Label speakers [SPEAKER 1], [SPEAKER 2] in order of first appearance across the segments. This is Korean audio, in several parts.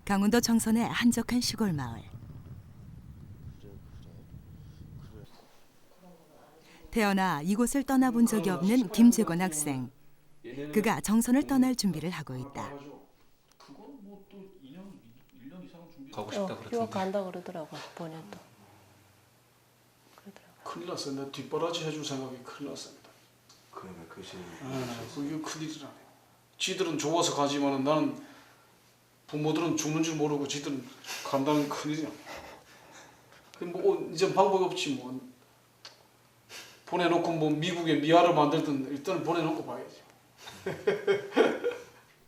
[SPEAKER 1] 강원도 정선의 한적한 시골 마을. 태어나 이곳을 떠나본 적이 없는 김재권 학생. 그가 정선을 떠날 준비를 하고 있다.
[SPEAKER 2] 가고 싶다 그러던데.
[SPEAKER 3] 휴학 간다 그러더라고 본인도.
[SPEAKER 4] 큰일 났어요. 내 뒷바라지 해줄 생각이 큰일 났습니다.
[SPEAKER 2] 그러면 그것이
[SPEAKER 4] 그게 큰일이라네요. 지들은 좋아서 가지만은 나는 부모들은 죽는 줄 모르고 지들은 간다는 큰일이야. 뭐 이제 방법이 없지 뭐. 보내놓고 뭐 미국에 미아를 만들든 일단 보내놓고 봐야지.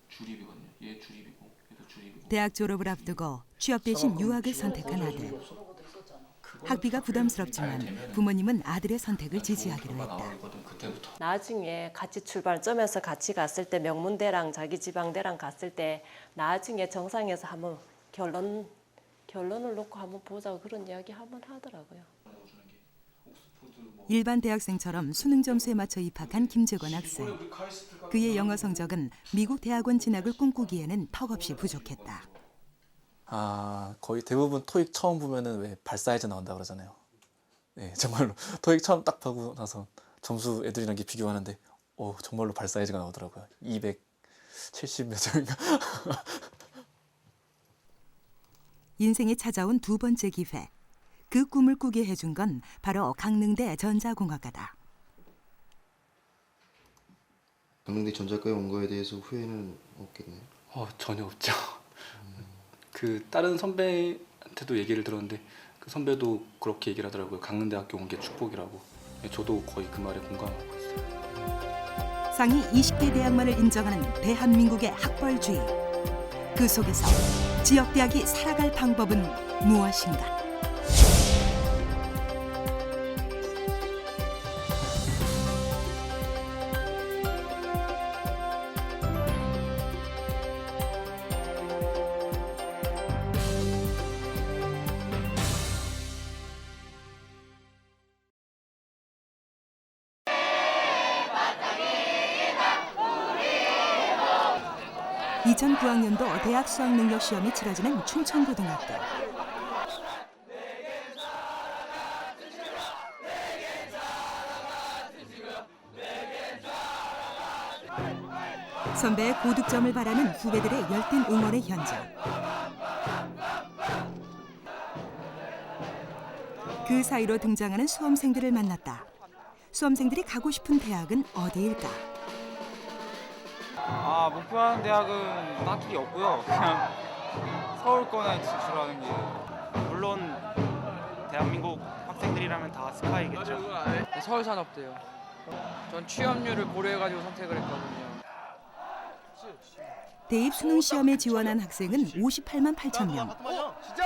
[SPEAKER 2] 주립이거든요. 얘 주립이고 얘도 주립이고.
[SPEAKER 1] 대학 졸업을 앞두고 취업 대신 유학을 선택한 아들. 학비가 부담스럽지만 부모님은 아들의 선택을 지지하기로 했다.
[SPEAKER 2] 그때부터.
[SPEAKER 3] 나중에 같이 출발점에서 같이 갔을 때 명문대랑 자기 지방대랑 갔을 때 나중에 정상에서 한번 결론을 놓고 한번 보자고 그런 이야기 한번 하더라고요.
[SPEAKER 1] 일반 대학생처럼 수능 점수에 맞춰 입학한 김재권 학생. 그의 영어 성적은 미국 대학원 진학을 꿈꾸기에는 턱없이 부족했다.
[SPEAKER 5] 거의 대부분 토익 처음 보면은 왜 발사이즈 나온다 그러잖아요. 네, 정말로 토익 처음 딱 보고 나서 점수 애들이랑 이렇게 비교하는데 정말로 발사이즈가 나오더라고요. 270 몇 점인가.
[SPEAKER 1] 인생에 찾아온 두 번째 기회. 그 꿈을 꾸게 해준 건 바로 강릉대 전자공학과다.
[SPEAKER 6] 강릉대 전자과에 온 거에 대해서 후회는 없겠네요.
[SPEAKER 2] 전혀 없죠. 그 다른 선배한테도 얘기를 들었는데 그 선배도 그렇게 얘기를 하더라고요. 강릉대학교 온 게 축복이라고. 저도 거의 그 말에 공감하고 있어요.
[SPEAKER 1] 상위 20개 대학만을 인정하는 대한민국의 학벌주의. 그 속에서 지역대학이 살아갈 방법은 무엇인가? (2009학년도) 대학 수학능력 시험이 치러지는 충청고등학교. 선배의 고득점을 바라는 후배들의 열띤 응원의 현장. 그 사이로 등장하는 수험생들을 만났다. 수험생들이 가고 싶은 대학은 어디일까?
[SPEAKER 7] 목표하는 대학은 딱히 없고요. 그냥 서울권에 진출하는 게 물론 대한민국 학생들이라면 다 스카이겠죠.
[SPEAKER 8] 서울산업대요. 전 취업률을 고려해가지고 선택을 했거든요.
[SPEAKER 1] 대입 수능 시험에 지원한 학생은 58만 8천 명.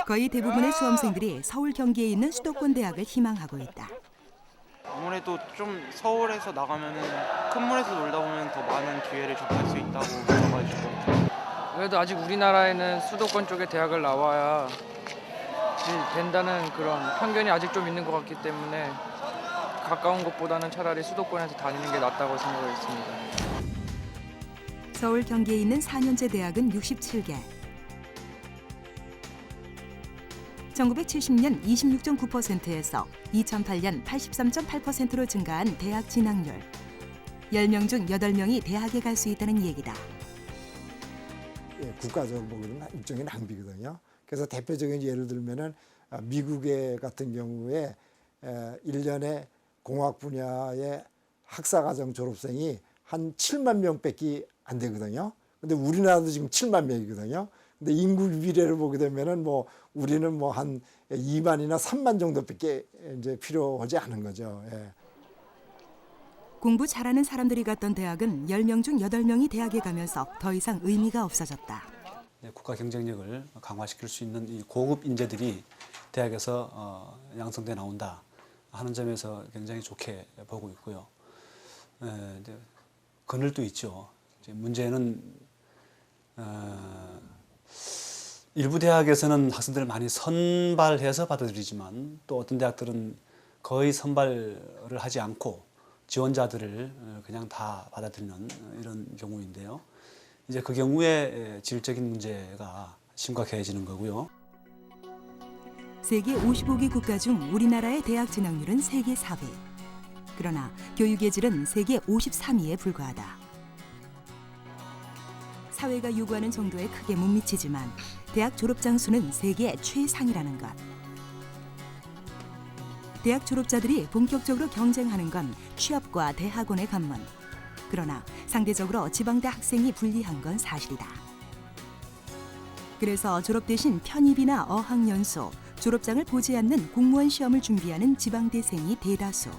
[SPEAKER 1] 거의 대부분의 수험생들이 서울 경기에 있는 수도권 대학을 희망하고 있다.
[SPEAKER 7] 아무래도 좀 서울에서 나가면은 큰 물에서 놀다 보면 더 많은 기회를 접할 수 있다고 느껴가지고.
[SPEAKER 8] 그래도 아직 우리나라에는 수도권 쪽에 대학을 나와야 된다는 그런 편견이 아직 좀 있는 것 같기 때문에 가까운 곳보다는 차라리 수도권에서 다니는 게 낫다고 생각을 했습니다.
[SPEAKER 1] 서울 경기에 있는 4년제 대학은 67개. 1970년 26.9%에서 2008년 83.8%로 증가한 대학 진학률. 10명 중 8명이 대학에 갈 수 있다는 얘기다.
[SPEAKER 9] 국가적으로 보기에는 일종의 낭비거든요. 그래서 대표적인 예를 들면은 미국의 같은 경우에 1년에 공학 분야의 학사과정 졸업생이 한 7만 명밖에 안 되거든요. 근데 우리나라도 지금 7만 명이거든요. 근데 인구 비례를 보게 되면은 뭐 우리는 뭐 한 2만이나 3만 정도밖에 이제 필요하지 않은 거죠. 예.
[SPEAKER 1] 공부 잘하는 사람들이 갔던 대학은 10명 중 8명이 대학에 가면서 더 이상 의미가 없어졌다.
[SPEAKER 10] 국가 경쟁력을 강화시킬 수 있는 이 고급 인재들이 대학에서 양성돼 나온다 하는 점에서 굉장히 좋게 보고 있고요. 그늘도 있죠. 이제 문제는 일부 대학에서는 학생들을 많이 선발해서 받아들이지만 또 어떤 대학들은 거의 선발을 하지 않고 지원자들을 그냥 다 받아들이는 이런 경우인데요. 이제 그 경우에 질적인 문제가 심각해지는 거고요.
[SPEAKER 1] 세계 55개 국가 중 우리나라의 대학 진학률은 세계 4위. 그러나 교육의 질은 세계 53위에 불과하다. 사회가 요구하는 정도에 크게 못 미치지만 대학 졸업장 수는 세계 최상이라는 것. 대학 졸업자들이 본격적으로 경쟁하는 건 취업과 대학원의 관문. 그러나 상대적으로 지방대 학생이 불리한 건 사실이다. 그래서 졸업 대신 편입이나 어학연수, 졸업장을 보지 않는 공무원 시험을 준비하는 지방대생이 대다수.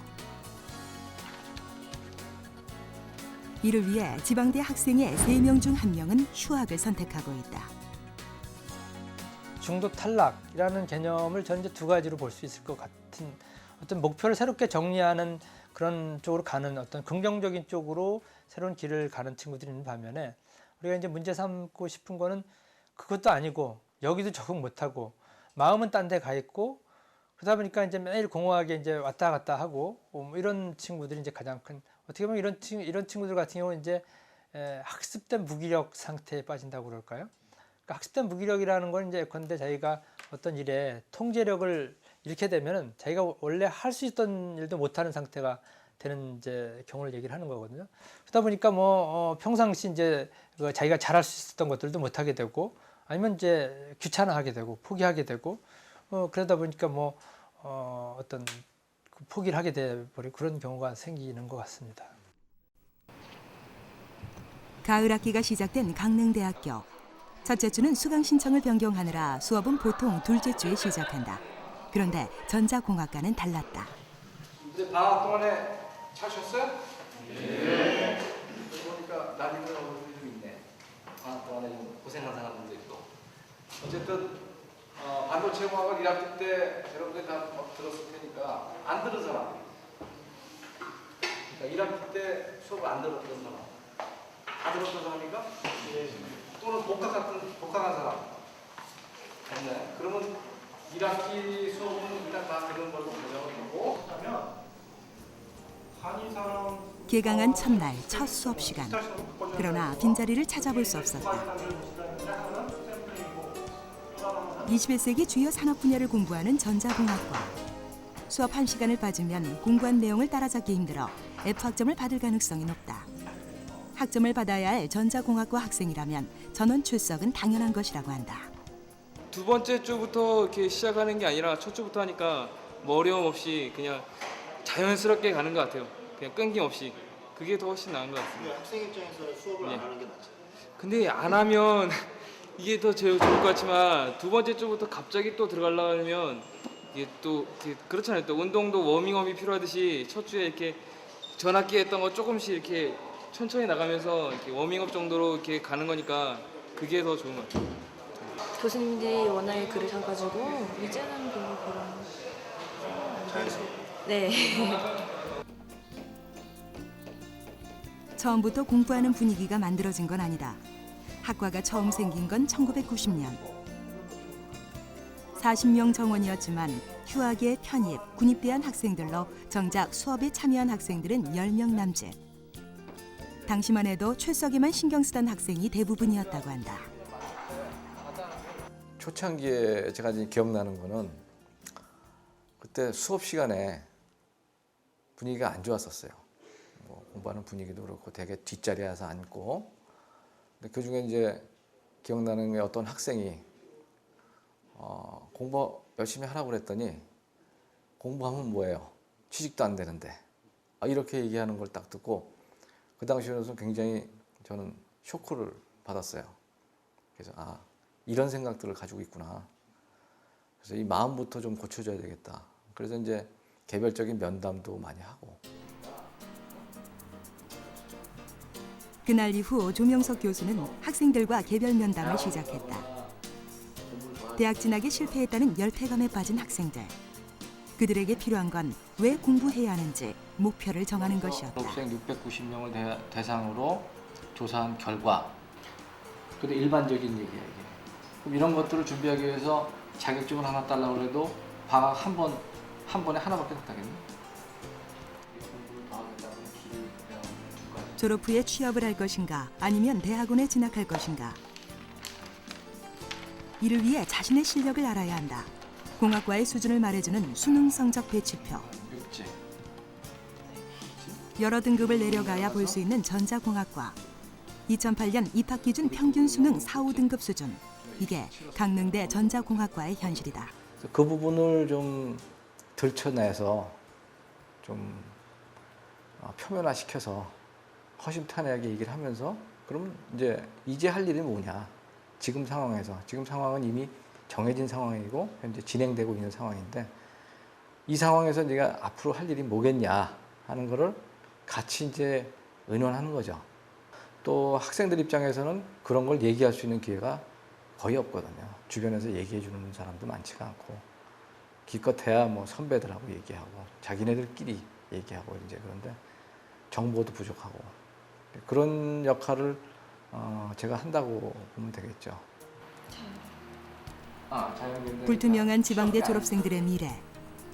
[SPEAKER 1] 이를 위해 지방대 학생의 3명 중 1명은 휴학을 선택하고 있다.
[SPEAKER 11] 중도 탈락이라는 개념을 저는 이제 두 가지로 볼 수 있을 것 같은 어떤 목표를 새롭게 정리하는 그런 쪽으로 가는 어떤 긍정적인 쪽으로 새로운 길을 가는 친구들이 있는 반면에 우리가 이제 문제 삼고 싶은 거는 그것도 아니고 여기도 적응 못하고 마음은 딴 데 가 있고 그러다 보니까 이제 매일 공허하게 이제 왔다 갔다 하고 뭐 이런 친구들이 이제 가장 큰 어떻게 보면 이런 친구들 같은 경우는 이제 학습된 무기력 상태에 빠진다고 그럴까요? 그러니까 학습된 무기력이라는 건 이제 예컨대 자기가 어떤 일에 통제력을 잃게 되면은 자기가 원래 할 수 있던 일도 못하는 상태가 되는 이제 경우를 얘기를 하는 거거든요. 그러다 보니까 뭐 평상시 이제 자기가 잘할 수 있었던 것들도 못하게 되고 아니면 이제 귀찮아하게 되고 포기하게 되고 그러다 보니까 뭐 어떤 포기를 하게 돼 버리고 그런 경우가 생기는 것 같습니다.
[SPEAKER 1] 가을 학기가 시작된 강릉대학교. 첫째 주는 수강 신청을 변경하느라 수업은 보통 둘째 주에 시작한다. 그런데 전자공학과는 달랐다.
[SPEAKER 4] 이제 방학 동안에 잘 쉬었어요? 네. 보니까 날리는 어른들이 좀 있네. 방학 동안에 좀 고생한 사람들도 있고. 어쨌든 반도체 공학을 1학기 때 여러분들이 다 들었을 테니까 안 들은 사람. 그러니까 1학기 때 수업을 안 들었던 사람. 다 들었던 사람인가? 네. 또는 복학한 사람. 됐네. 그러면 1학기 수업은 일단 다 들은 걸로 가정을 하고 그러면 한이 사람
[SPEAKER 1] 개강한 첫날 첫 수업 시간. 그러나 빈자리를 찾아볼 수 없었다. 21세기 주요 산업 분야를 공부하는 전자공학과. 수업 1시간을 빠지면 공부한 내용을 따라잡기 힘들어 F학점을 받을 가능성이 높다. 학점을 받아야 할 전자공학과 학생이라면 전원 출석은 당연한 것이라고 한다.
[SPEAKER 12] 두 번째 주부터 이렇게 시작하는 게 아니라 첫 주부터 하니까 뭐 어려움 없이 그냥 자연스럽게 가는 것 같아요. 그냥 끊김없이. 그게 더 훨씬 나은 것 같습니다.
[SPEAKER 6] 학생 입장에서 수업을 안 하는 게 낫죠.
[SPEAKER 12] 근데 안 하면 이게 더 좋을 것 같지만 두 번째 주부터 갑자기 또 들어가려고 하면 이게 또 그렇잖아요. 또 운동도 워밍업이 필요하듯이 첫 주에 이렇게 전학기 했던 거 조금씩 이렇게 천천히 나가면서 이렇게 워밍업 정도로 이렇게 가는 거니까 그게 더 좋은 것 같아요.
[SPEAKER 13] 교수님들이 워낙에 그러셔가지고 이제는 별로 그런
[SPEAKER 6] 자연스럽게.
[SPEAKER 13] 네.
[SPEAKER 1] 처음부터 공부하는 분위기가 만들어진 건 아니다. 학과가 처음 생긴 건 1990년. 40명 정원이었지만 휴학에 편입, 군입대한 학생들로 정작 수업에 참여한 학생들은 10명 남짓. 당시만 해도 출석에만 신경 쓰던 학생이 대부분이었다고 한다.
[SPEAKER 14] 초창기에 제가 이제 기억나는 거는 그때 수업 시간에 분위기가 안 좋았었어요. 뭐 공부하는 분위기도 그렇고 되게 뒷자리에 와서 앉고. 근데 그 중에 이제 기억나는 게 어떤 학생이 공부 열심히 하라고 그랬더니 공부하면 뭐예요? 취직도 안 되는데. 이렇게 얘기하는 걸 딱 듣고 그 당시에는 굉장히 저는 쇼크를 받았어요. 그래서 이런 생각들을 가지고 있구나. 그래서 이 마음부터 좀 고쳐줘야 되겠다. 그래서 이제 개별적인 면담도 많이 하고.
[SPEAKER 1] 그날 이후 조명석 교수는 학생들과 개별 면담을 시작했다. 대학 진학에 실패했다는 열패감에 빠진 학생들. 그들에게 필요한 건 왜 공부해야 하는지 목표를 정하는 것이었다.
[SPEAKER 2] 졸업생 690명을 대상으로 조사한 결과. 근데 일반적인 얘기야 이게. 그럼 이런 것들을 준비하기 위해서 자격증을 하나 따려고 해도 방학 한 번에 하나밖에 못 하겠네.
[SPEAKER 1] 졸업 후에 취업을 할 것인가 아니면 대학원에 진학할 것인가. 이를 위해 자신의 실력을 알아야 한다. 공학과의 수준을 말해주는 수능 성적 배치표. 여러 등급을 내려가야 볼 수 있는 전자공학과. 2008년 입학 기준 평균 수능 4, 5등급 수준. 이게 강릉대 전자공학과의 현실이다.
[SPEAKER 14] 그 부분을 좀 들춰내서 좀 표면화시켜서 허심탄회하게 얘기를 하면서 그러면 이제 할 일이 뭐냐. 지금 상황은 이미 정해진 상황이고 현재 진행되고 있는 상황인데 이 상황에서 네가 앞으로 할 일이 뭐겠냐 하는 거를 같이 이제 의논하는 거죠. 또 학생들 입장에서는 그런 걸 얘기할 수 있는 기회가 거의 없거든요. 주변에서 얘기해 주는 사람도 많지가 않고 기껏해야 뭐 선배들하고 얘기하고 자기네들끼리 얘기하고 이제 그런데 정보도 부족하고 그런 역할을 제가 한다고 보면 되겠죠.
[SPEAKER 1] 불투명한 지방대 졸업생들의 미래.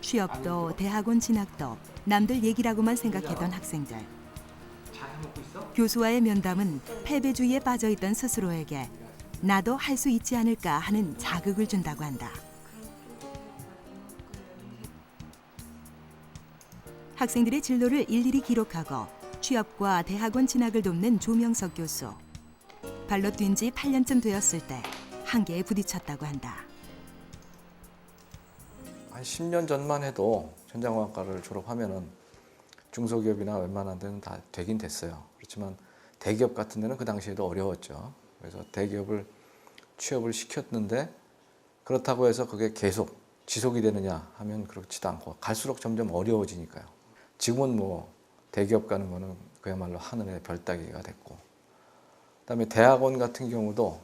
[SPEAKER 1] 취업도 대학원 진학도 남들 얘기라고만 생각했던 학생들. 교수와의 면담은 패배주의에 빠져있던 스스로에게 나도 할 수 있지 않을까 하는 자극을 준다고 한다. 학생들의 진로를 일일이 기록하고 취업과 대학원 진학을 돕는 조명석 교수. 발로 뛴 지 8년쯤 되었을 때 한계에 부딪혔다고 한다.
[SPEAKER 14] 한 10년 전만 해도 전자공학과를 졸업하면은 중소기업이나 웬만한 데는 다 되긴 됐어요. 그렇지만 대기업 같은 데는 그 당시에도 어려웠죠. 그래서 대기업을 취업을 시켰는데 그렇다고 해서 그게 계속 지속이 되느냐 하면 그렇지도 않고 갈수록 점점 어려워지니까요. 지금은 뭐 대기업 가는 거는 그야말로 하늘의 별 따기가 됐고 그다음에 대학원 같은 경우도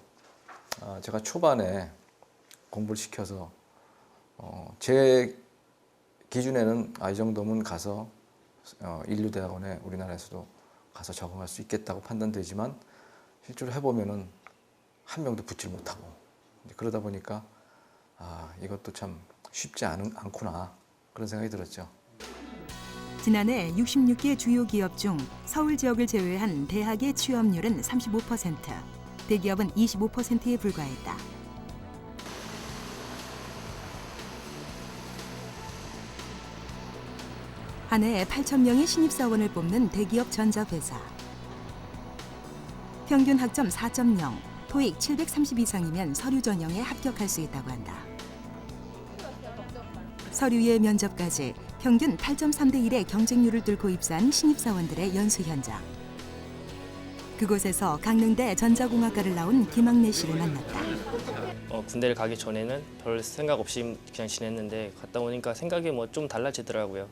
[SPEAKER 14] 제가 초반에 공부를 시켜서 제 기준에는 이 정도면 가서 인류대학원에 우리나라에서도 가서 적응할 수 있겠다고 판단되지만 실제로 해보면은 한 명도 붙질 못하고 그러다 보니까 이것도 참 쉽지 않구나 그런 생각이 들었죠.
[SPEAKER 1] 지난해 66개 주요 기업 중 서울 지역을 제외한 대학의 취업률은 35%, 대기업은 25%에 불과했다. 한 해에 8,000명의 신입사원을 뽑는 대기업 전자회사. 평균 학점 4.0, 토익 730 이상이면 서류 전형에 합격할 수 있다고 한다. 서류의 면접까지 평균 8.3대 1의 경쟁률을 뚫고 입사한 신입사원들의 연수 현장. 그곳에서 강릉대 전자공학과를 나온 김학래 씨를 만났다.
[SPEAKER 15] 군대를 가기 전에는 별 생각 없이 그냥 지냈는데 갔다 오니까 생각이 뭐 좀 달라지더라고요.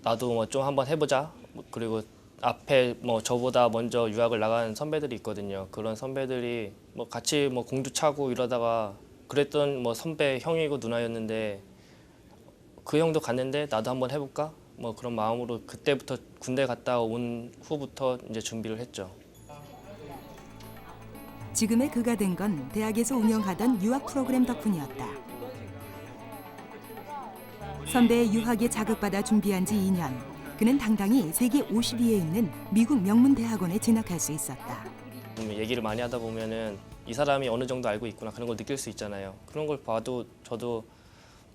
[SPEAKER 15] 나도 뭐 좀 한번 해보자. 그리고 앞에 뭐 저보다 먼저 유학을 나간 선배들이 있거든요. 그런 선배들이 뭐 같이 뭐 공도 차고 이러다가 그랬던 뭐 선배 형이고 누나였는데 그 형도 갔는데 나도 한번 해볼까? 뭐 그런 마음으로 그때부터 군대 갔다 온 후부터 이제 준비를 했죠.
[SPEAKER 1] 지금의 그가 된 건 대학에서 운영하던 유학 프로그램 덕분이었다. 선배의 유학에 자극받아 준비한 지 2년. 그는 당당히 세계 50위에 있는 미국 명문 대학원에 진학할 수 있었다.
[SPEAKER 15] 얘기를 많이 하다 보면은 이 사람이 어느 정도 알고 있구나 그런 걸 느낄 수 있잖아요. 그런 걸 봐도 저도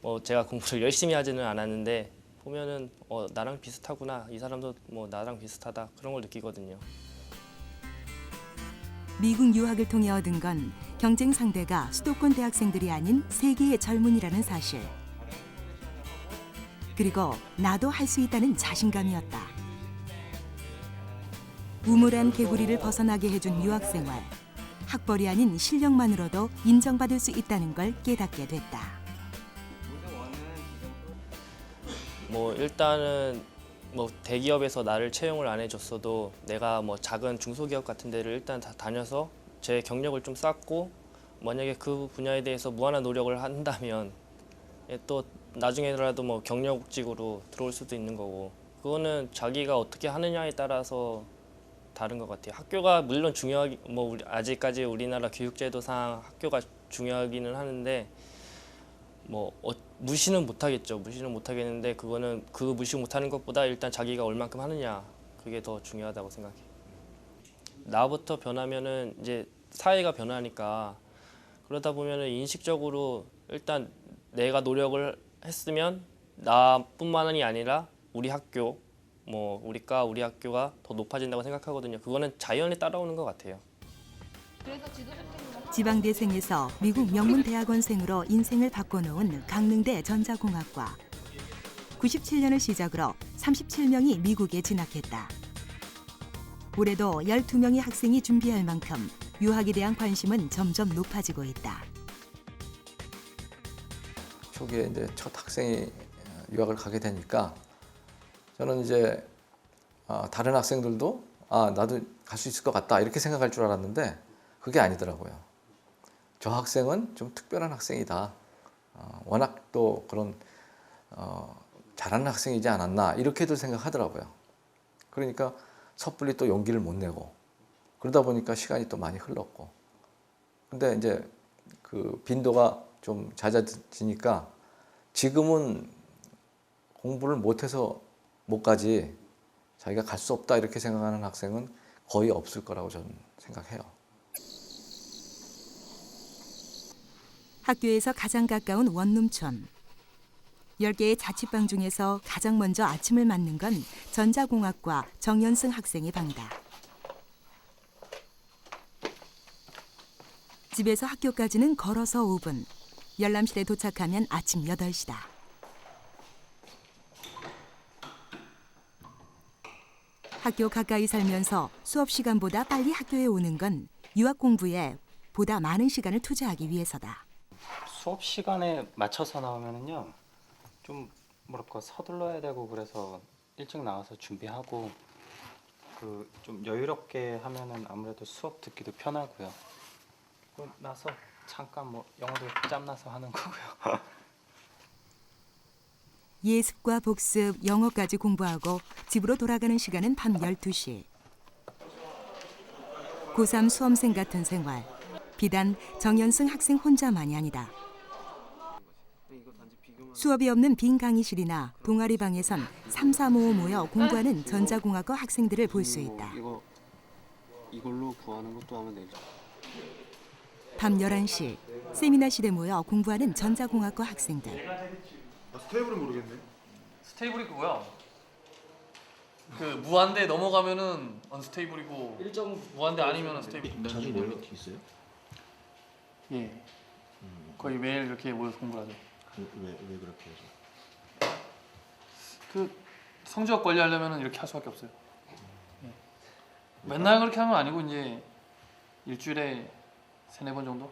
[SPEAKER 15] 뭐 제가 공부를 열심히 하지는 않았는데 보면은 나랑 비슷하구나. 이 사람도 뭐 나랑 비슷하다. 그런 걸 느끼거든요.
[SPEAKER 1] 미국 유학을 통해 얻은 건 경쟁 상대가 수도권 대학생들이 아닌 세계의 젊은이라는 사실. 그리고 나도 할 수 있다는 자신감이었다. 우물한 개구리를 벗어나게 해준 유학생활. 학벌이 아닌 실력만으로도 인정받을 수 있다는 걸 깨닫게 됐다.
[SPEAKER 15] 뭐 일단은 뭐 대기업에서 나를 채용을 안 해줬어도 내가 뭐 작은 중소기업 같은 데를 일단 다 다녀서 제 경력을 좀 쌓고 만약에 그 분야에 대해서 무한한 노력을 한다면 또 나중에라도 뭐 경력직으로 들어올 수도 있는 거고 그거는 자기가 어떻게 하느냐에 따라서 다른 것 같아요. 학교가 물론 중요하기 뭐 아직까지 우리나라 교육제도상 학교가 중요하기는 하는데 뭐 무시는 못하겠죠. 무시는 못하겠는데 그거는 그 무시 못하는 것보다 일단 자기가 얼만큼 하느냐 그게 더 중요하다고 생각해요. 나부터 변하면은 이제 사회가 변하니까 그러다 보면은 인식적으로 일단 내가 노력을 했으면 나뿐만이 아니라 우리 학교, 뭐 우리 학교가 더 높아진다고 생각하거든요. 그거는 자연히 따라오는 것 같아요.
[SPEAKER 1] 지방대생에서 미국 명문대학원생으로 인생을 바꿔놓은 강릉대 전자공학과. 97년을 시작으로 37명이 미국에 진학했다. 올해도 12명의 학생이 준비할 만큼 유학에 대한 관심은 점점 높아지고 있다.
[SPEAKER 14] 초기에 이제 첫 학생이 유학을 가게 되니까 저는 이제 다른 학생들도 나도 갈 수 있을 것 같다 이렇게 생각할 줄 알았는데 그게 아니더라고요. 저 학생은 좀 특별한 학생이다. 워낙 또 그런 잘하는 학생이지 않았나 이렇게들 생각하더라고요. 그러니까 섣불리 또 용기를 못 내고 그러다 보니까 시간이 또 많이 흘렀고 근데 이제 그 빈도가 좀 잦아지니까 지금은 공부를 못해서 못 가지 자기가 갈 수 없다 이렇게 생각하는 학생은 거의 없을 거라고 저는 생각해요.
[SPEAKER 1] 학교에서 가장 가까운 원룸촌. 10개의 자취방 중에서 가장 먼저 아침을 맞는 건 전자공학과 정연승 학생의 방이다. 집에서 학교까지는 걸어서 5분. 열람실에 도착하면 아침 8시다. 학교 가까이 살면서 수업 시간보다 빨리 학교에 오는 건 유학 공부에 보다 많은 시간을 투자하기 위해서다.
[SPEAKER 16] 수업 시간에 맞춰서 나오면은요. 좀 뭐랄까 서둘러야 되고 그래서 일찍 나와서 준비하고 그 좀 여유롭게 하면은 아무래도 수업 듣기도 편하고요. 그리고 나서 잠깐 뭐 영어도 짬나서 하는 거고요.
[SPEAKER 1] 예습과 복습, 영어까지 공부하고 집으로 돌아가는 시간은 밤 12시. 고3 수험생 같은 생활. 비단 정연승 학생 혼자만이 아니다. 수업이 없는 빈 강의실이나 동아리방에선 3, 4, 5 모여 공부하는 전자공학과 학생들을 볼 수 있다.
[SPEAKER 17] 이걸로 구하는 것도 하면 되죠.
[SPEAKER 1] 밤 11시 세미나실에 모여 공부하는 전자공학과 학생들.
[SPEAKER 18] 스테이블은 모르겠네.
[SPEAKER 5] 스테이블이 그거야. 그 무한대 넘어가면은 언스테이블이고 무한대 아니면은 스테이블.
[SPEAKER 6] 자주 연락이 있어요?
[SPEAKER 5] 예. 거의 매일 이렇게 모여서 공부를 하죠.
[SPEAKER 6] 왜 그렇게 해서?
[SPEAKER 5] 그 성적 관리하려면은 이렇게 할 수밖에 없어요. 예. 맨날 그렇게 하는 건 아니고 이제 일주일에 3-4번 정도.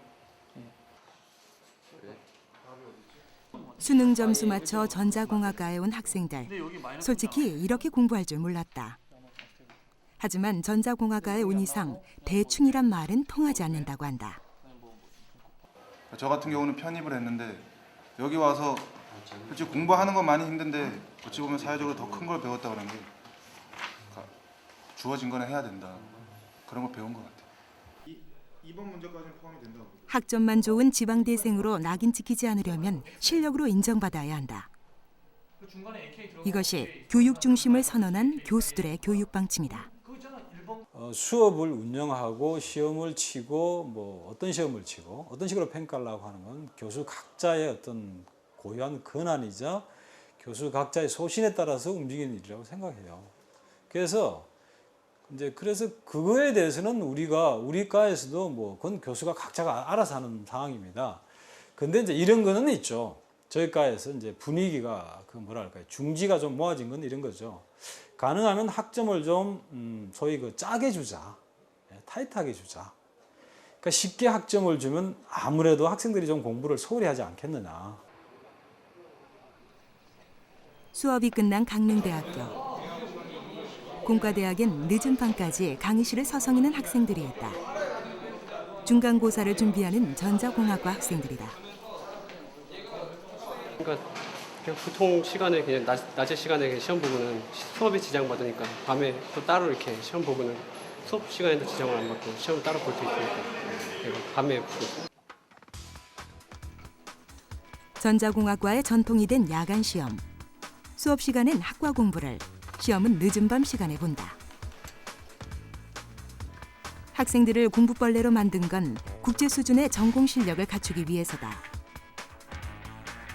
[SPEAKER 1] 수능 점수 맞춰 전자공학과에 온 학생들. 솔직히 이렇게 공부할 줄 몰랐다. 하지만 전자공학과에 온 이상 대충이란 말은 통하지 않는다고 한다.
[SPEAKER 18] 저 같은 경우는 편입을 했는데 여기 와서 솔직히 공부하는 건 많이 힘든데 어찌 보면 사회적으로 더 큰 걸 배웠다 그런 게 주어진 거는 해야 된다. 그런 걸 배운 것 같아요. 2번 문제까지는 포함이 된다고.
[SPEAKER 1] 학점만 좋은 지방대생으로 낙인 찍히지 않으려면 실력으로 인정받아야 한다. 이것이 교육 중심을 선언한 교수들의 교육 방침이다.
[SPEAKER 10] 수업을 운영하고 시험을 치고 뭐 어떤 시험을 치고 어떤 식으로 평가하려고 하는 건 교수 각자의 어떤 고유한 권한이자 교수 각자의 소신에 따라서 움직이는 일이라고 생각해요. 그래서 그거에 대해서는 우리 과에서도 뭐 그건 교수가 각자가 알아서 하는 상황입니다. 근데 이제 이런 거는 있죠. 저희 과에서 이제 분위기가 그 뭐랄까요, 중지가 좀 모아진 건 이런 거죠. 가능하면 학점을 좀 소위 그 짜게 주자, 타이트하게 주자. 그러니까 쉽게 학점을 주면 아무래도 학생들이 좀 공부를 소홀히 하지 않겠느냐.
[SPEAKER 1] 수업이 끝난 강릉대학교. 공과대학엔 늦은 밤까지 강의실을 서성이는 학생들이 있다. 중간고사를 준비하는 전자공학과 학생들이다.
[SPEAKER 17] 그러니까 그냥 보통 시간에 그냥 낮에 시간에 시험 보고는 수업에 지장 받으니까 밤에 또 따로 이렇게 시험 보고는 수업 시간에도 지장을 안 받고 시험을 따로 볼 수 있으니까 밤에 보고.
[SPEAKER 1] 전자공학과의 전통이 된 야간 시험. 수업 시간엔 학과 공부를, 시험은 늦은 밤 시간에 본다. 학생들을 공부벌레로 만든 건 국제 수준의 전공 실력을 갖추기 위해서다.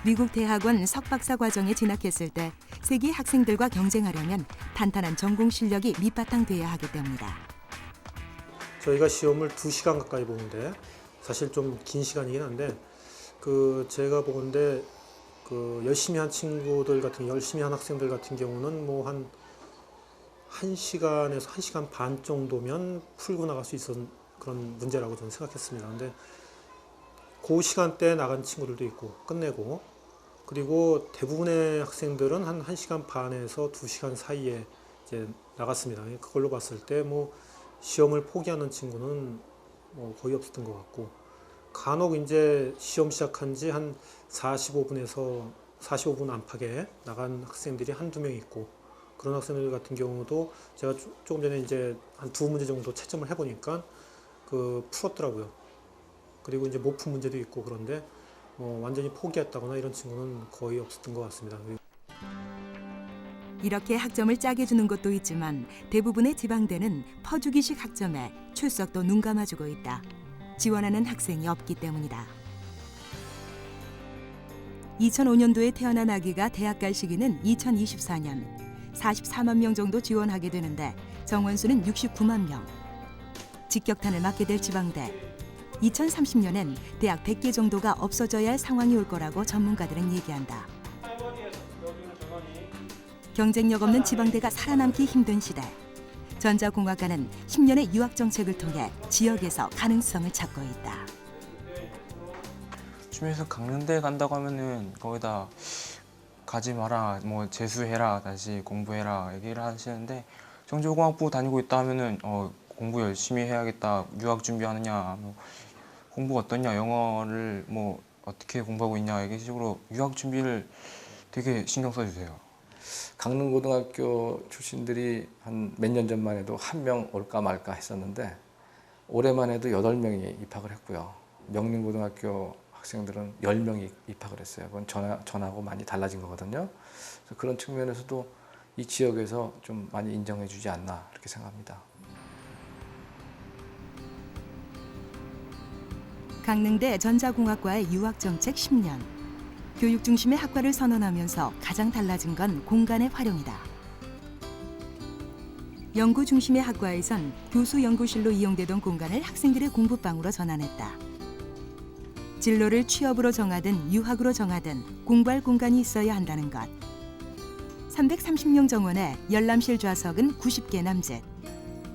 [SPEAKER 1] 미국 대학원 석박사 과정에 진학했을 때 세계 학생들과 경쟁하려면 탄탄한 전공 실력이 밑바탕 돼야 하기 때문이다.
[SPEAKER 19] 저희가 시험을 2시간 가까이 보는데 사실 좀 긴 시간이긴 한데 제가 보건대 열심히 한 친구들 열심히 한 학생들 같은 경우는 뭐 한 1시간에서 1시간 반 정도면 풀고 나갈 수 있었던 그런 문제라고 저는 생각했습니다. 근데 그 시간대에 나간 친구들도 있고 끝내고, 그리고 대부분의 학생들은 한 1시간 반에서 2시간 사이에 이제 나갔습니다. 그걸로 봤을 때 뭐 시험을 포기하는 친구는 뭐 거의 없었던 것 같고, 간혹 이제 시험 시작한 지 한 45분에서 45분 안팎에 나간 학생들이 한두 명 있고, 그런 학생들 같은 경우도 제가 조금 전에 이제 한 2문제 정도 채점을 해보니까 풀었더라고요. 그리고 이제 못 푼 문제도 있고, 그런데 완전히 포기했다거나 이런 친구는 거의 없었던 것 같습니다.
[SPEAKER 1] 이렇게 학점을 짜게 주는 것도 있지만 대부분의 지방대는 퍼주기식 학점에 출석도 눈 감아주고 있다. 지원하는 학생이 없기 때문이다. 2005년도에 태어난 아기가 대학 갈 시기는 2024년. 44만 명 정도 지원하게 되는데 정원수는 69만 명. 직격탄을 맞게 될 지방대. 2030년엔 대학 100개 정도가 없어져야 할 상황이 올 거라고 전문가들은 얘기한다. 경쟁력 없는 지방대가 살아남기 힘든 시대. 전자공학과는 10년의 유학 정책을 통해 지역에서 가능성을 찾고 있다.
[SPEAKER 20] 주변에서 강릉대 간다고 하면은 거기다 가지 마라, 뭐 재수해라, 다시 공부해라 얘기를 하시는데, 정보공학부 다니고 있다 하면은 공부 열심히 해야겠다, 유학 준비하느냐, 뭐 공부 어떠냐, 영어를 뭐 어떻게 공부하고 있냐, 이런 식으로 유학 준비를 되게 신경 써주세요.
[SPEAKER 14] 강릉고등학교 출신들이 한 몇 년 전만 해도 1명 올까 말까 했었는데 올해만 해도 8명이 입학을 했고요. 명림고등학교 학생들은 10명이 입학을 했어요. 그건 전하고 많이 달라진 거거든요. 그래서 그런 측면에서도 이 지역에서 좀 많이 인정해 주지 않나 이렇게 생각합니다.
[SPEAKER 1] 강릉대 전자공학과의 유학정책 10년. 교육 중심의 학과를 선언하면서 가장 달라진 건 공간의 활용이다. 연구 중심의 학과에선 교수 연구실로 이용되던 공간을 학생들의 공부방으로 전환했다. 진로를 취업으로 정하든 유학으로 정하든 공부할 공간이 있어야 한다는 것. 330명 정원에 열람실 좌석은 90개 남짓.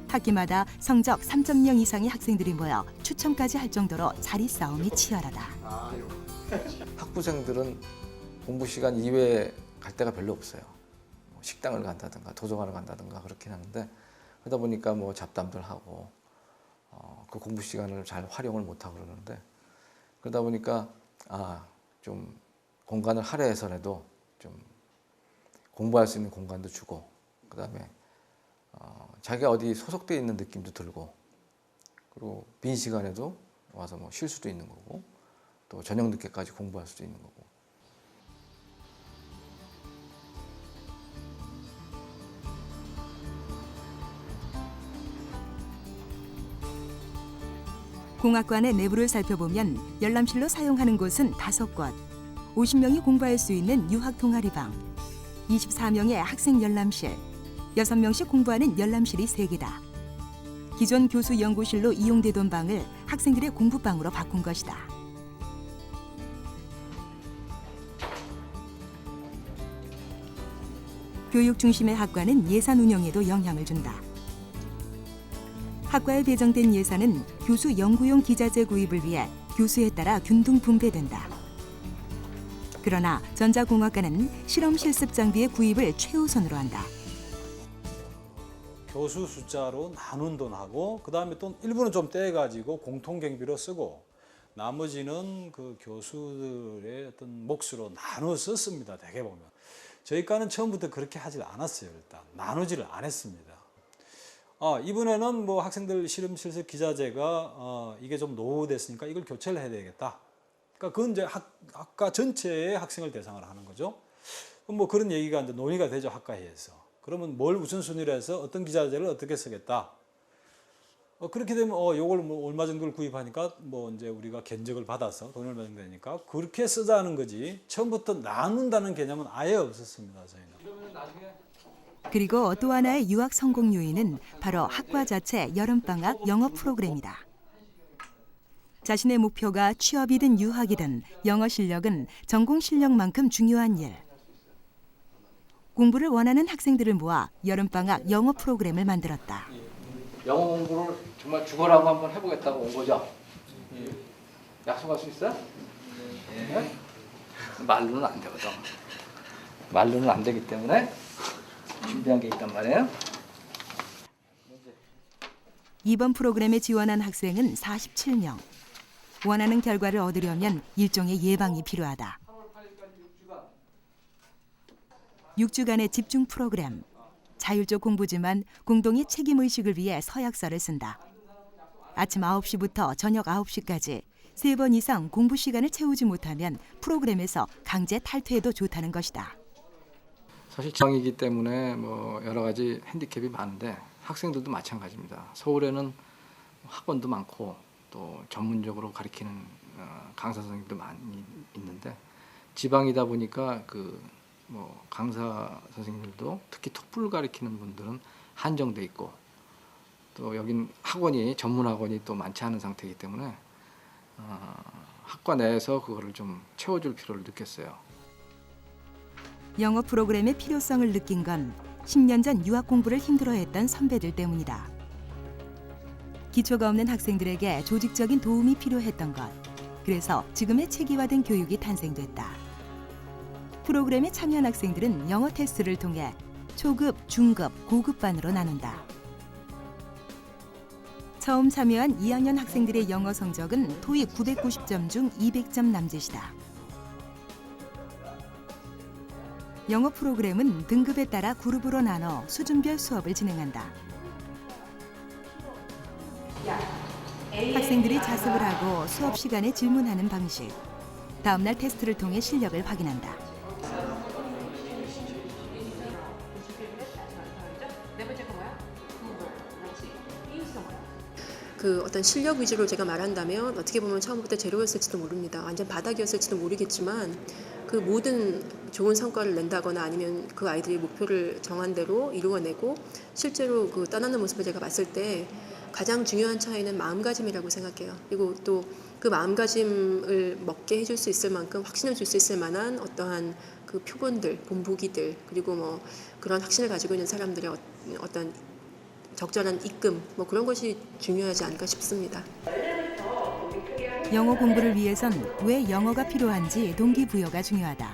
[SPEAKER 1] 학기마다 성적 3.0 이상의 학생들이 모여 추첨까지 할 정도로 자리 싸움이 치열하다.
[SPEAKER 14] 학부생들은 공부 시간 이외에 갈 데가 별로 없어요. 식당을 간다든가 도서관을 간다든가 그렇긴 하는데, 그러다 보니까 뭐 잡담들 하고 그 공부 시간을 잘 활용을 못 하고 그러는데, 그러다 보니까 좀 공간을 할애해서라도 좀 공부할 수 있는 공간도 주고, 그다음에 자기가 어디 소속돼 있는 느낌도 들고, 그리고 빈 시간에도 와서 뭐 쉴 수도 있는 거고, 또 저녁 늦게까지 공부할 수도 있는 거고.
[SPEAKER 1] 공학관의 내부를 살펴보면 열람실로 사용하는 곳은 5곳, 50명이 공부할 수 있는 유학 동아리방, 24명의 학생 열람실, 6명씩 공부하는 열람실이 3개다. 기존 교수 연구실로 이용되던 방을 학생들의 공부방으로 바꾼 것이다. 교육 중심의 학과는 예산 운영에도 영향을 준다. 학과에 배정된 예산은 교수 연구용 기자재 구입을 위해 교수에 따라 균등 분배된다. 그러나 전자공학과는 실험 실습 장비의 구입을 최우선으로 한다.
[SPEAKER 10] 교수 숫자로 나눈 돈하고 그다음에 또 일부는 좀 떼가지고 공통 경비로 쓰고 나머지는 그 교수들의 어떤 몫으로 나눠 썼습니다. 대개 보면 저희과는 처음부터 그렇게 하질 않았어요. 일단 나누지를 안 했습니다. 이번에는 뭐 학생들 실험 실습 기자재가 이게 좀 노후됐으니까 이걸 교체를 해야 되겠다. 그러니까 그건 이제 학과 전체의 학생을 대상으로 하는 거죠. 뭐 그런 얘기가 이제 논의가 되죠, 학과에서. 그러면 뭘 우선순위로 해서 어떤 기자재를 어떻게 쓰겠다. 그렇게 되면 요걸 뭐 얼마 정도를 구입하니까 뭐 이제 우리가 견적을 받아서 돈을 얼마 정도 되니까 그렇게 쓰자는 거지 처음부터 나눈다는 개념은 아예 없었습니다 저희는.
[SPEAKER 1] 그리고 또 하나의 유학 성공 요인은 바로 학과 자체 여름방학 영어 프로그램이다. 자신의 목표가 취업이든 유학이든 영어 실력은 전공 실력만큼 중요한 일. 공부를 원하는 학생들을 모아 여름방학 영어 프로그램을 만들었다.
[SPEAKER 4] 영어 공부를 정말 죽어라고 한번 해보겠다고 온 거죠? 약속할 수 있어요? 네? 말로는 안 되거든. 말로는 안 되기 때문에 준비한 게 있단 말이에요.
[SPEAKER 1] 이번 프로그램에 지원한 학생은 47명. 원하는 결과를 얻으려면 일종의 예방이 필요하다. 6주간의 집중 프로그램. 자율적 공부지만 공동의 책임의식을 위해 서약서를 쓴다. 아침 9시부터 저녁 9시까지 3번 이상 공부 시간을 채우지 못하면 프로그램에서 강제 탈퇴해도 좋다는 것이다.
[SPEAKER 4] 사실 지방이기 때문에 뭐 여러 가지 핸디캡이 많은데 학생들도 마찬가지입니다. 서울에는 학원도 많고 또 전문적으로 가르치는 강사 선생님도 많이 있는데 지방이다 보니까 뭐 강사 선생님들도 특히 토플 가르치는 분들은 한정돼 있고 또 여긴 학원이 전문 학원이 또 많지 않은 상태이기 때문에 학과 내에서 그거를 좀 채워줄 필요를 느꼈어요.
[SPEAKER 1] 영어 프로그램의 필요성을 느낀 건 10년 전 유학 공부를 힘들어했던 선배들 때문이다. 기초가 없는 학생들에게 조직적인 도움이 필요했던 것. 그래서 지금의 체계화된 교육이 탄생됐다. 프로그램에 참여한 학생들은 영어 테스트를 통해 초급, 중급, 고급반으로 나눈다. 처음 참여한 2학년 학생들의 영어 성적은 토익 990점 중 200점 남짓이다. 영어 프로그램은 등급에 따라 그룹으로 나눠 수준별 수업을 진행한다. 학생들이 자습을 하고 수업 시간에 질문하는 방식. 다음 날 테스트를 통해 실력을 확인한다.
[SPEAKER 21] 그 어떤 실력 위주로 제가 말한다면 어떻게 보면 처음부터 제로였을지도 모릅니다. 완전 바닥이었을지도 모르겠지만 그 모든 좋은 성과를 낸다거나 아니면 그 아이들이 목표를 정한 대로 이루어내고 실제로 그 떠나는 모습을 제가 봤을 때 가장 중요한 차이는 마음가짐이라고 생각해요. 그리고 또 그 마음가짐을 먹게 해줄 수 있을 만큼 확신을 줄 수 있을 만한 어떠한 그 표본들, 본보기들 그리고 뭐 그런 확신을 가지고 있는 사람들의 어떤 적절한 입금 뭐 그런 것이 중요하지 않을까 싶습니다.
[SPEAKER 1] 영어 공부를 위해선 왜 영어가 필요한지 동기부여가 중요하다.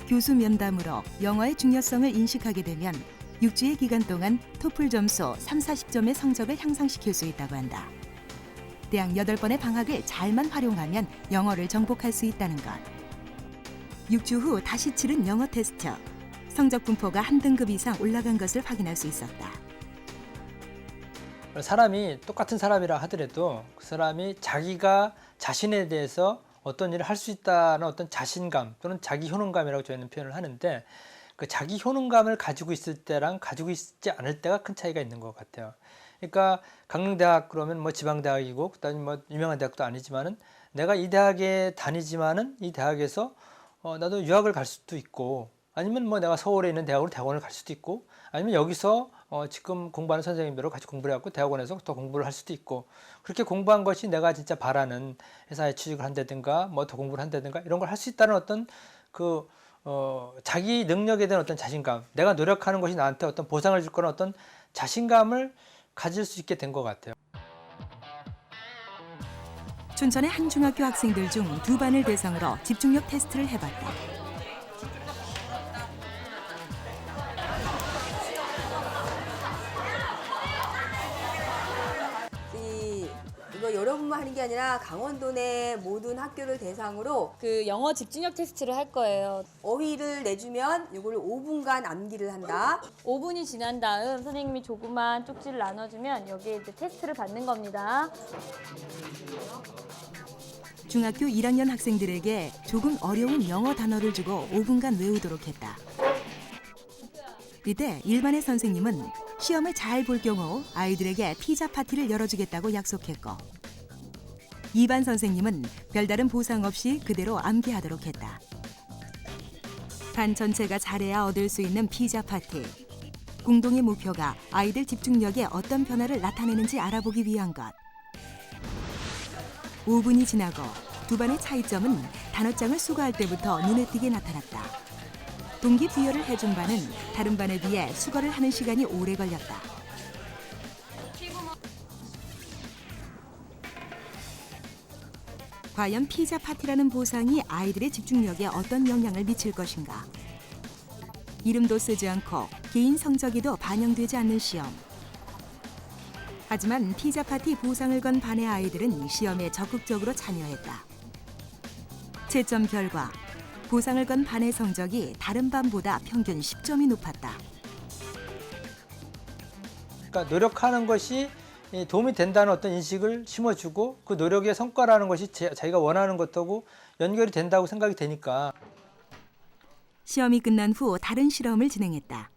[SPEAKER 1] 교수 면담으로 영어의 중요성을 인식하게 되면 6주의 기간 동안 토플 점수 30-40점의 성적을 향상시킬 수 있다고 한다. 대학 8번의 방학을 잘만 활용하면 영어를 정복할 수 있다는 것. 6주 후 다시 치른 영어 테스트. 성적 분포가 한 등급 이상 올라간 것을 확인할 수 있었다.
[SPEAKER 11] 사람이 똑같은 사람이라 하더라도 그 사람이 자기가 자신에 대해서 어떤 일을 할 수 있다는 어떤 자신감 또는 자기 효능감이라고 저희는 표현을 하는데 그 자기 효능감을 가지고 있을 때랑 가지고 있지 않을 때가 큰 차이가 있는 것 같아요. 그러니까 강릉대학 그러면 뭐 지방대학이고 그다음에 뭐 유명한 대학도 아니지만은 내가 이 대학에 다니지만은 이 대학에서 나도 유학을 갈 수도 있고 아니면 뭐 내가 서울에 있는 대학으로 대학원을 갈 수도 있고 아니면 여기서 지금 공부하는 선생님들하고 같이 공부를 해갖고 대학원에서 더 공부를 할 수도 있고 그렇게 공부한 것이 내가 진짜 바라는 회사에 취직을 한다든가 뭐 더 공부를 한다든가 이런 걸 할 수 있다는 어떤 자기 능력에 대한 어떤 자신감 내가 노력하는 것이 나한테 어떤 보상을 줄 거는 어떤 자신감을 가질 수 있게 된 것 같아요.
[SPEAKER 1] 춘천의 한 중학교 학생들 중 2반을 대상으로 집중력 테스트를 해봤다.
[SPEAKER 22] 이거 여러분만 하는 게 아니라 강원도 내 모든 학교를 대상으로
[SPEAKER 13] 그 영어 집중력 테스트를 할 거예요.
[SPEAKER 22] 어휘를 내주면 이걸 5분간 암기를 한다.
[SPEAKER 13] 5분이 지난 다음 선생님이 조그만 쪽지를 나눠주면 여기에 이제 테스트를 받는 겁니다.
[SPEAKER 1] 중학교 1학년 학생들에게 조금 어려운 영어 단어를 주고 5분간 외우도록 했다. 이때 일반의 선생님은 시험을 잘 볼 경우 아이들에게 피자 파티를 열어주겠다고 약속했고, 2반 선생님은 별다른 보상 없이 그대로 암기하도록 했다. 반 전체가 잘해야 얻을 수 있는 피자 파티. 공동의 목표가 아이들 집중력에 어떤 변화를 나타내는지 알아보기 위한 것. 5분이 지나고 두 반의 차이점은 단어장을 수거할 때부터 눈에 띄게 나타났다. 동기부여를 해준 반은 다른 반에 비해 수거를 하는 시간이 오래 걸렸다. 과연 피자 파티라는 보상이 아이들의 집중력에 어떤 영향을 미칠 것인가? 이름도 쓰지 않고 개인 성적에도 반영되지 않는 시험. 하지만 피자 파티 보상을 건 반의 아이들은 시험에 적극적으로 참여했다. 채점 결과 보상을 건 반의 성적이 다른 반보다 평균 10점이 높았다.
[SPEAKER 11] 그러니까 노력하는 것이 도움이 된다는 어떤 인식을 심어주고 그 노력의 성과라는 것이 자기가 원하는 것하고 연결이 된다고 생각이 되니까.
[SPEAKER 1] 시험이 끝난 후 다른 실험을 진행했다.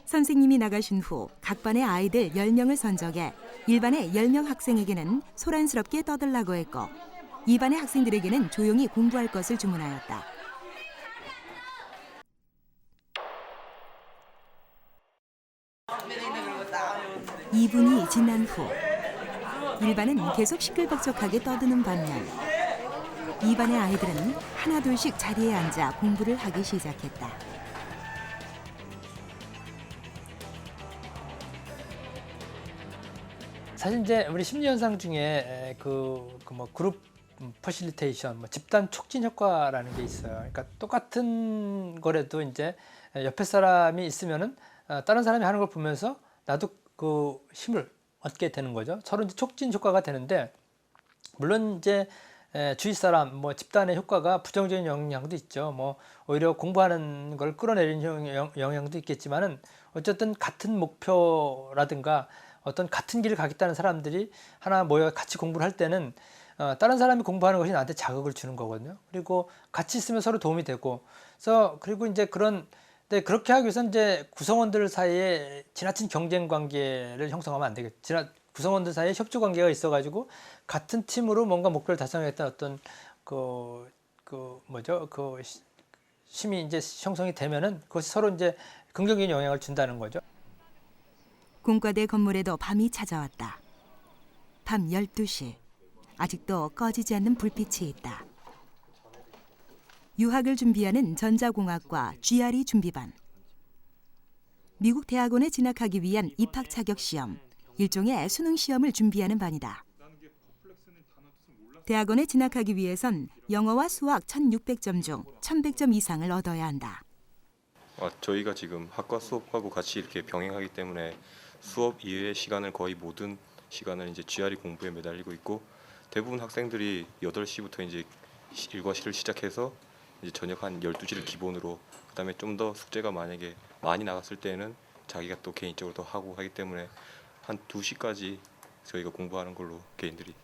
[SPEAKER 1] 선생님이 나가신 후 각 반의 아이들 10명을 선정해 1반의 10명 학생에게는 소란스럽게 떠들라고 했고 2반의 학생들에게는 조용히 공부할 것을 주문하였다. (2분이) 지난 후 1반은 계속 시끌벅적하게 떠드는 반면 2반의 아이들은 하나둘씩 자리에 앉아 공부를 하기 시작했다.
[SPEAKER 11] 사실 이제 우리 심리 현상 중에 뭐 그룹 퍼실리테이션, 뭐 집단 촉진 효과라는 게 있어요. 그러니까 똑같은 거라도 이제 옆에 사람이 있으면은 다른 사람이 하는 걸 보면서 나도 그 힘을 얻게 되는 거죠. 서로 이제 촉진 효과가 되는데, 물론 이제 주위 사람, 뭐 집단의 효과가 부정적인 영향도 있죠. 뭐 오히려 공부하는 걸 끌어내리는 영향도 있겠지만은 어쨌든 같은 목표라든가 어떤 같은 길을 가겠다는 사람들이 하나 모여 같이 공부를 할 때는 다른 사람이 공부하는 것이 나한테 자극을 주는 거거든요. 그리고 같이 있으면 서로 도움이 되고, 그래서 그리고 이제 그렇게 하기 위해서 이제 구성원들 사이에 지나친 경쟁 관계를 형성하면 안 되겠죠. 구성원들 사이에 협조 관계가 있어가지고 같은 팀으로 뭔가 목표를 달성하겠다는 어떤 힘이 이제 형성이 되면은 그것이 서로 이제 긍정적인 영향을 준다는 거죠.
[SPEAKER 1] 공과대 건물에도 밤이 찾아왔다. 밤 12시. 아직도 꺼지지 않는 불빛이 있다. 유학을 준비하는 전자공학과 GRE 준비반. 미국 대학원에 진학하기 위한 입학 자격 시험, 일종의 수능 시험을 준비하는 반이다. 대학원에 진학하기 위해선 영어와 수학 1,600점 중 1,100점 이상을 얻어야 한다.
[SPEAKER 3] 저희가 지금 학과 수업하고 같이 이렇게 병행하기 때문에 수업 이외의 시간을 거의 모든 시간을 이제 GRE 공부에 매달리고 있고, 대부분 학생들이 8시부터 이제 일과시를 시작해서 이제 저녁 한 12시를 기본으로, 그다음에 좀 더 숙제가 만약에 많이 나갔을 때는 자기가 또 개인적으로 더 하고 하기 때문에 한 2시까지 저희가 공부하는 걸로 개인들이.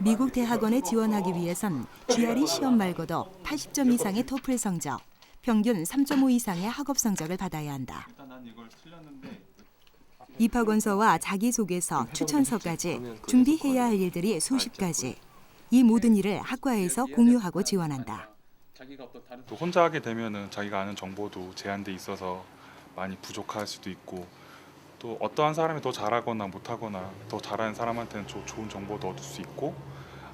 [SPEAKER 1] 미국 대학원에 지원하기 위해선 GRE 시험 말고도 80점 이상의 토플 성적, 평균 3.5 이상의 학업 성적을 받아야 한다. 입학원서와 자기소개서, 추천서까지 준비해야 할 일들이 수십 가지. 이 모든 일을 학과에서 공유하고 지원한다.
[SPEAKER 7] 또 혼자 하게 되면은 자기가 아는 정보도 제한돼 있어서 많이 부족할 수도 있고, 또 어떠한 사람이 더 잘하거나 못하거나 더 잘하는 사람한테는 좋은 정보도 얻을 수 있고,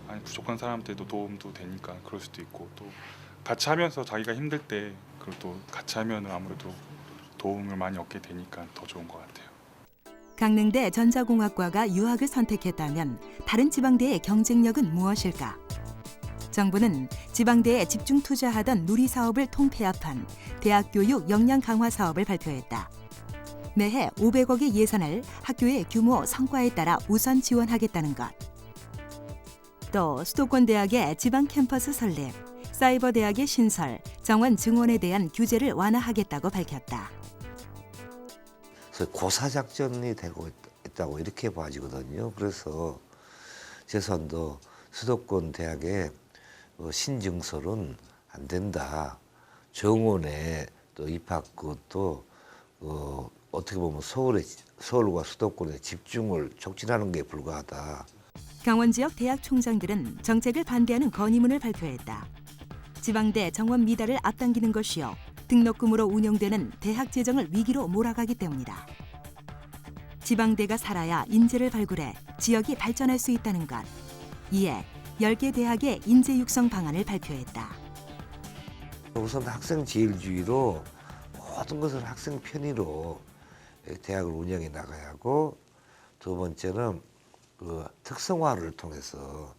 [SPEAKER 7] 아니 부족한 사람한테도 도움도 되니까 그럴 수도 있고, 또 같이 하면서 자기가 힘들 때 그걸 또 같이 하면은 아무래도 도움을 많이 얻게 되니까 더 좋은 것 같아요.
[SPEAKER 1] 강릉대 전자공학과가 유학을 선택했다면 다른 지방대의 경쟁력은 무엇일까? 정부는 지방대에 집중 투자하던 누리사업을 통폐합한 대학교육 역량 강화 사업을 발표했다. 매해 500억의 예산을 학교의 규모, 성과에 따라 우선 지원하겠다는 것. 또 수도권 대학의 지방 캠퍼스 설립, 사이버 대학의 신설, 정원 증원에 대한 규제를 완화하겠다고 밝혔다.
[SPEAKER 23] 그래서 고사작전이 되고 있다고 이렇게 봐지거든요. 그래서 최소한도 수도권 대학의 신증설은 안 된다. 정원에 또 입학도 어떻게 보면 서울과 수도권의 집중을 촉진하는 게 불과하다.
[SPEAKER 1] 강원 지역 대학 총장들은 정책을 반대하는 건의문을 발표했다. 지방대 정원 미달을 앞당기는 것이요 등록금으로 운영되는 대학 재정을 위기로 몰아가기 때문이다. 지방대가 살아야 인재를 발굴해 지역이 발전할 수 있다는 것. 이에 10개 대학의 인재 육성 방안을 발표했다.
[SPEAKER 23] 우선 학생 지일주의로 모든 것을 학생 편의로 대학을 운영해 나가야 하고, 두 번째는 그 특성화를 통해서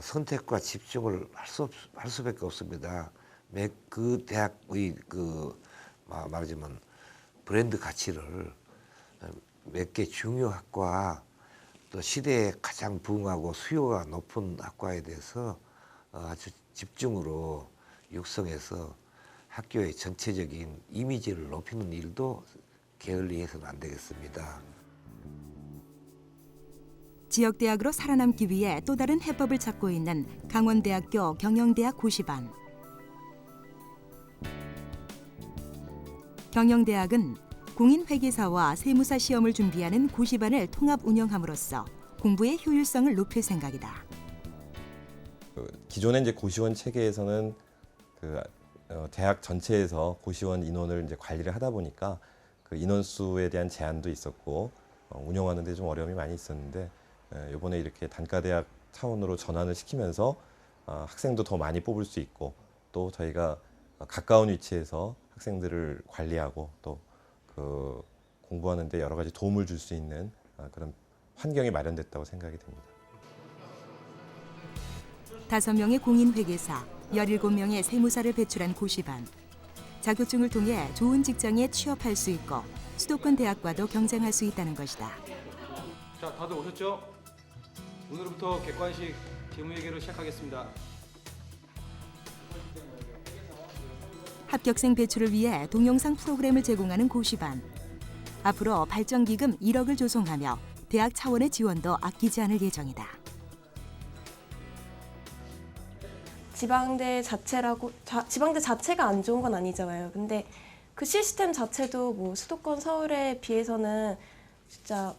[SPEAKER 23] 선택과 집중을 할 수밖에 없습니다. 그 대학의 말하자면 브랜드 가치를 몇 개 중요 학과, 또 시대에 가장 부응하고 수요가 높은 학과에 대해서 아주 집중으로 육성해서 학교의 전체적인 이미지를 높이는 일도 게을리해서는 안 되겠습니다.
[SPEAKER 1] 지역대학으로 살아남기 위해 또 다른 해법을 찾고 있는 강원대학교 경영대학 고시반. 경영대학은 공인회계사와 세무사 시험을 준비하는 고시반을 통합 운영함으로써 공부의 효율성을 높일 생각이다.
[SPEAKER 8] 기존의 이제 고시원 체계에서는 대학 전체에서 고시원 인원을 이제 관리를 하다 보니까 그 인원수에 대한 제한도 있었고 운영하는 데 좀 어려움이 많이 있었는데, 이번에 이렇게 단과대학 차원으로 전환을 시키면서 학생도 더 많이 뽑을 수 있고, 또 저희가 가까운 위치에서 학생들을 관리하고 또 그 공부하는 데 여러 가지 도움을 줄 수 있는 그런 환경이 마련됐다고 생각이 됩니다.
[SPEAKER 1] 5명의 공인회계사, 17명의 세무사를 배출한 고시반. 자격증을 통해 좋은 직장에 취업할 수 있고 수도권 대학과도 경쟁할 수 있다는 것이다.
[SPEAKER 4] 자, 다들 오셨죠? 오늘부터 객관식 재무회계를 시작하겠습니다.
[SPEAKER 1] 합격생 배출을 위해 동영상 프로그램을 제공하는 고시반. 앞으로 발전기금 1억을 조성하며 대학 차원의 지원도 아끼지 않을 예정이다.
[SPEAKER 9] 지방대 자체가 안 좋은 건 아니잖아요. 근데 그 시스템 자체도 뭐 수도권 서울에 비해서는 진짜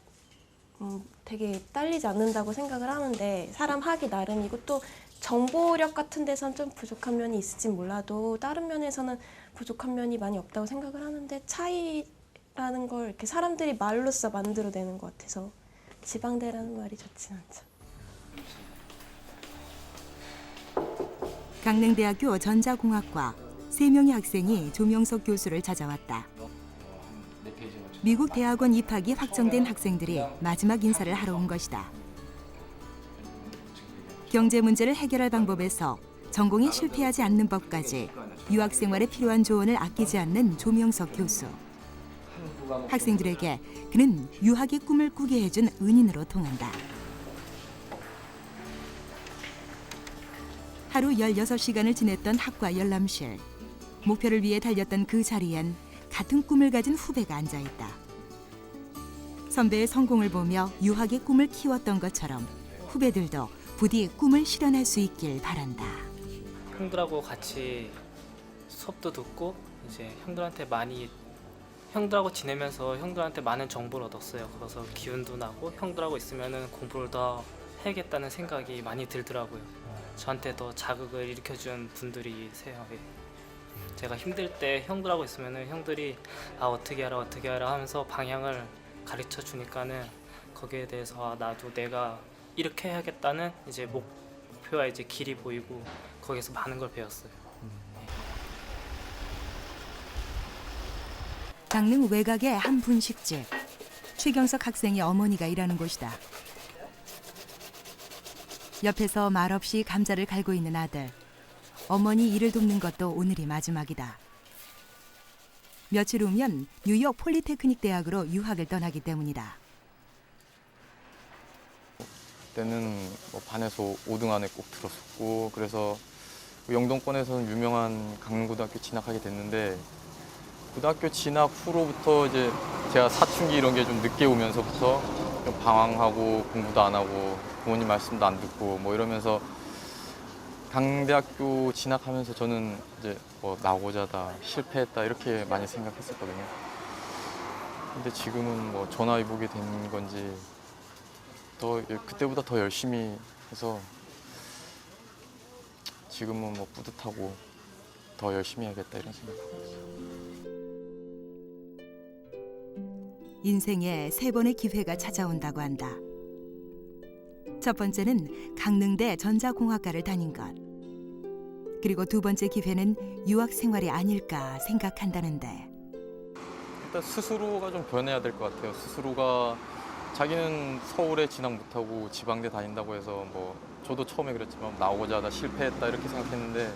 [SPEAKER 9] 되게 딸리지 않는다고 생각을 하는데, 사람 하기 나름이고 또 정보력 같은 데선 좀 부족한 면이 있을진 몰라도 다른 면에서는 부족한 면이 많이 없다고 생각을 하는데, 차이라는 걸 이렇게 사람들이 말로써 만들어내는 것 같아서 지방대라는 말이 좋진 않죠.
[SPEAKER 1] 강릉대학교 전자공학과 3명의 학생이 조명석 교수를 찾아왔다. 미국 대학원 입학이 확정된 학생들이 마지막 인사를 하러 온 것이다. 경제 문제를 해결할 방법에서 전공에 실패하지 않는 법까지 유학 생활에 필요한 조언을 아끼지 않는 조명석 교수. 학생들에게 그는 유학의 꿈을 꾸게 해준 은인으로 통한다. 하루 16시간을 지냈던 학과 열람실. 목표를 위해 달렸던 그 자리엔 같은 꿈을 가진 후배가 앉아있다. 선배의 성공을 보며 유학의 꿈을 키웠던 것처럼 후배들도 부디 꿈을 실현할 수 있길 바란다.
[SPEAKER 12] 형들하고 같이 수업도 듣고 이제 형들하고 지내면서 형들한테 많은 정보를 얻었어요. 그래서 기운도 나고 형들하고 있으면은 공부를 더 해야겠다는 생각이 많이 들더라고요. 저한테 더 자극을 일으켜준 분들이세요. 제가 힘들 때 형들하고 있으면은 형들이 어떻게 하라 하면서 방향을 가르쳐 주니까는 거기에 대해서 나도 내가 이렇게 해야겠다는 이제 목표와 이제 길이 보이고 거기서 많은 걸 배웠어요.
[SPEAKER 1] 강릉 외곽의 한 분식집. 최경석 학생의 어머니가 일하는 곳이다. 옆에서 말없이 감자를 갈고 있는 아들. 어머니 일을 돕는 것도 오늘이 마지막이다. 며칠 후면 뉴욕 폴리테크닉 대학으로 유학을 떠나기 때문이다.
[SPEAKER 20] 그때는 뭐 반에서 5등 안에 꼭 들었었고, 그래서 영동권에서는 유명한 강릉고등학교 진학하게 됐는데, 고등학교 진학 후로부터 이제 제가 사춘기 이런 게 좀 늦게 오면서부터 좀 방황하고 공부도 안 하고 부모님 말씀도 안 듣고 뭐 이러면서 강대학교 진학하면서 저는 이제 뭐 나오고자 하다, 실패했다 이렇게 많이 생각했었거든요. 근데 지금은 뭐 전화위복이 된 건지 더 그때보다 더 열심히 해서 지금은 뭐 뿌듯하고 더 열심히 해야겠다 이런 생각하고 있어요.
[SPEAKER 1] 인생에 3번의 기회가 찾아온다고 한다. 첫 번째는 강릉대 전자공학과를 다닌 것. 그리고 두 번째 기회는 유학 생활이 아닐까 생각한다는데.
[SPEAKER 20] 일단 스스로가 좀 변해야 될 것 같아요. 스스로가 자기는 서울에 진학 못하고 지방대 다닌다고 해서 뭐 저도 처음에 그랬지만 나오고자 하다 실패했다 이렇게 생각했는데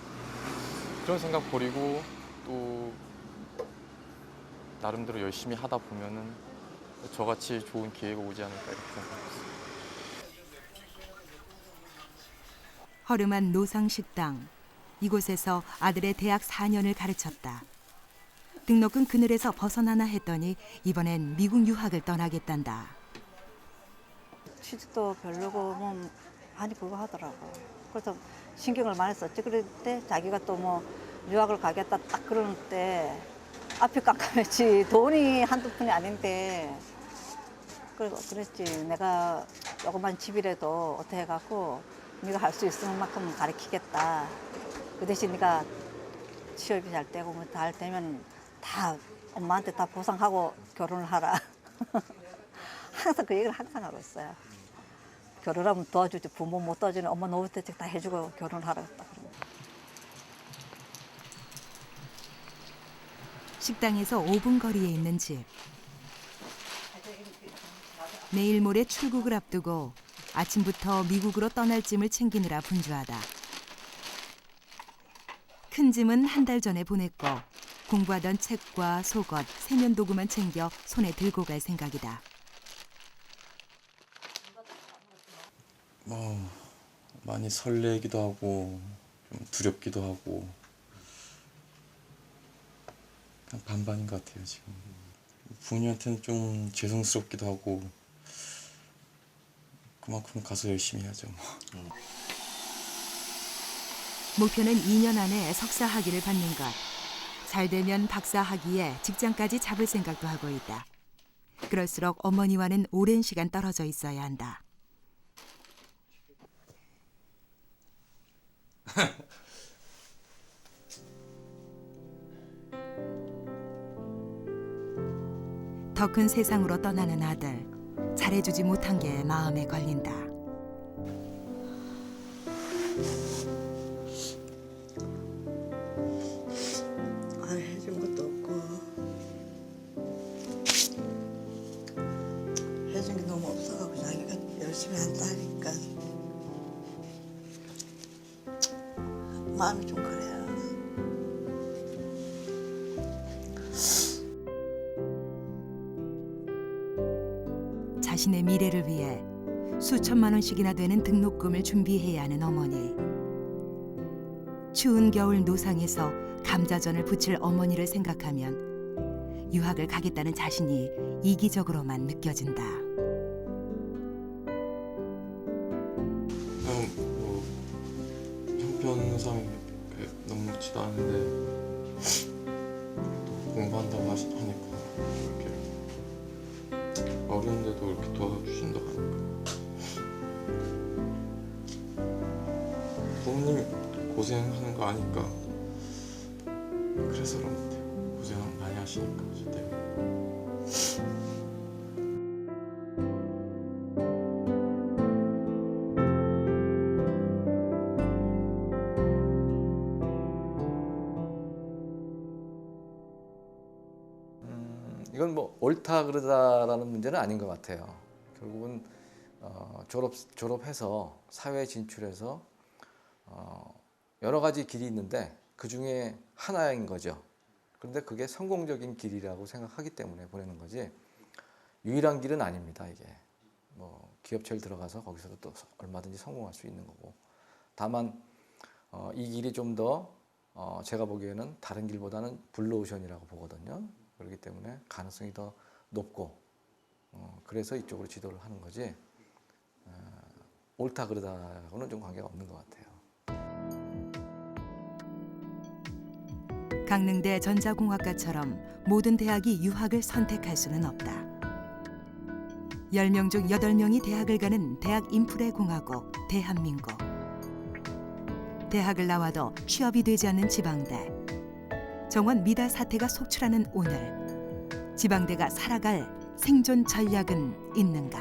[SPEAKER 20] 그런 생각 버리고 또 나름대로 열심히 하다 보면은 저같이 좋은 기회가 오지 않을까 이렇게 생각합니다.
[SPEAKER 1] 허름한 노상식당. 이곳에서 아들의 대학 4년을 가르쳤다. 등록금 그늘에서 벗어나나 했더니 이번엔 미국 유학을 떠나겠단다.
[SPEAKER 2] 취직도 별로고 뭐 많이 그거 하더라고. 그래서 신경을 많이 썼지. 그럴 때 자기가 또 뭐 유학을 가겠다 딱 그러는 때 앞이 깜깜했지. 돈이 한두 푼이 아닌데 그랬지. 내가 조그만 집이라도 어떻게 해갖고 네가 할 수 있을 만큼 가르치겠다. 그 대신 네가 취업이 잘 되고 뭐 잘 되면 다 엄마한테 다 보상하고 결혼을 하라. 항상 그 얘기를 항상 하고 있어요. 결혼하면 도와주지. 부모 못 도와주는 엄마 노후 대책 다 해주고 결혼을 하라.
[SPEAKER 1] 식당에서 5분 거리에 있는 집. 내일 모레 출국을 앞두고 아침부터 미국으로 떠날 짐을 챙기느라 분주하다. 큰 짐은 한 달 전에 보냈고 공부하던 책과 속옷, 세면 도구만 챙겨 손에 들고 갈 생각이다.
[SPEAKER 20] 많이 설레기도 하고 좀 두렵기도 하고 그냥 반반인 것 같아요 지금. 부모님한테는 좀 죄송스럽기도 하고 그만큼 가서 열심히 해야죠.
[SPEAKER 1] 목표는 2년 안에 석사 학위를 받는 것. 잘 되면 박사 학위에 직장까지 잡을 생각도 하고 있다. 그럴수록 어머니와는 오랜 시간 떨어져 있어야 한다. 더 큰 세상으로 떠나는 아들. 잘해주지 못한 게 마음에 걸린다.
[SPEAKER 2] 해준 것도 없고 해준 게 너무 없어가지고 자기가 열심히 한다 하니까 마음이 좀 그래요.
[SPEAKER 1] 자신의 미래를 위해 수천만 원씩이나 되는 등록금을 준비해야 하는 어머니. 추운 겨울 노상에서 감자전을 부칠 어머니를 생각하면 유학을 가겠다는 자신이 이기적으로만 느껴진다.
[SPEAKER 20] 그냥 뭐 형편상이 녹록지도 않은데 또 공부한다고 하니까 이렇게 어려운데도 이렇게 도와주신다고 하니까 부모님이 고생하는 거 아니까 그래서 그런 것 같아요. 고생 많이 하시니까 저 때문에.
[SPEAKER 14] 이건 뭐 옳다 그르다라는 문제는 아닌 것 같아요. 결국은 졸업해서 사회에 진출해서 여러 가지 길이 있는데 그 중에 하나인 거죠. 그런데 그게 성공적인 길이라고 생각하기 때문에 보내는 거지 유일한 길은 아닙니다. 이게 뭐 기업체를 들어가서 거기서도 또 얼마든지 성공할 수 있는 거고 다만 이 길이 좀 더 제가 보기에는 다른 길보다는 블루오션이라고 보거든요. 그렇기 때문에 가능성이 더 높고 그래서 이쪽으로 지도를 하는 거지 옳다 그르다하고는 좀 관계가 없는 것 같아요.
[SPEAKER 1] 강릉대 전자공학과처럼 모든 대학이 유학을 선택할 수는 없다. 10명 중 8명이 대학을 가는 대학 인프레 공화국 대한민국. 대학을 나와도 취업이 되지 않는 지방대. 정원 미달 사태가 속출하는 오늘. 지방대가 살아갈 생존 전략은 있는가?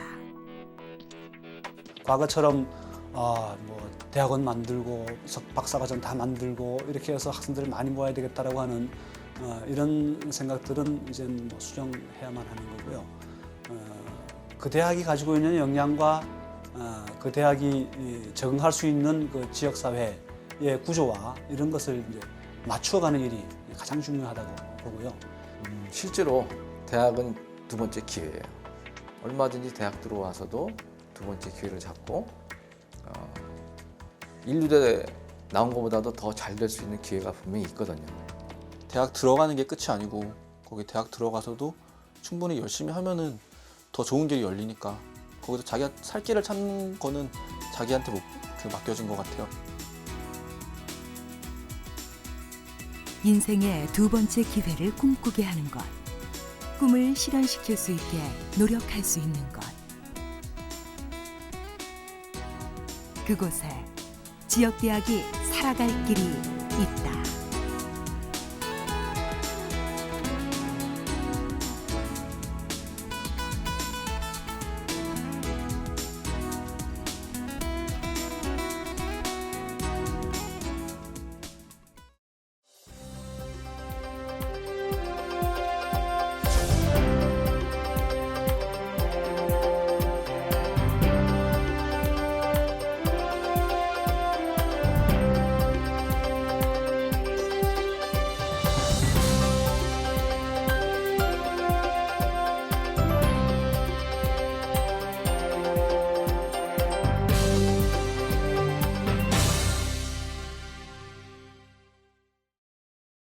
[SPEAKER 6] 과거처럼 뭐 대학원 만들고 박사과정 다 만들고 이렇게 해서 학생들을 많이 모아야 되겠다라고 하는 이런 생각들은 이제 뭐 수정해야만 하는 거고요. 그 대학이 가지고 있는 역량과 그 대학이 적응할 수 있는 그 지역 사회의 구조와 이런 것을 이제 맞추어가는 일이 가장 중요하다고 보고요.
[SPEAKER 14] 실제로 대학은 두 번째 기회예요. 얼마든지 대학 들어와서도 두 번째 기회를 잡고 인류대 나온 것보다도 더 잘 될 수 있는 기회가 분명히 있거든요.
[SPEAKER 5] 대학 들어가는 게 끝이 아니고 거기 대학 들어가서도 충분히 열심히 하면은 더 좋은 길이 열리니까 거기서 자기가 살 길을 찾는 거는 자기한테 맡겨진 것 같아요.
[SPEAKER 1] 인생의 두 번째 기회를 꿈꾸게 하는 것. 꿈을 실현시킬 수 있게 노력할 수 있는 것. 그곳에 지역대학이 살아갈 길이 있다.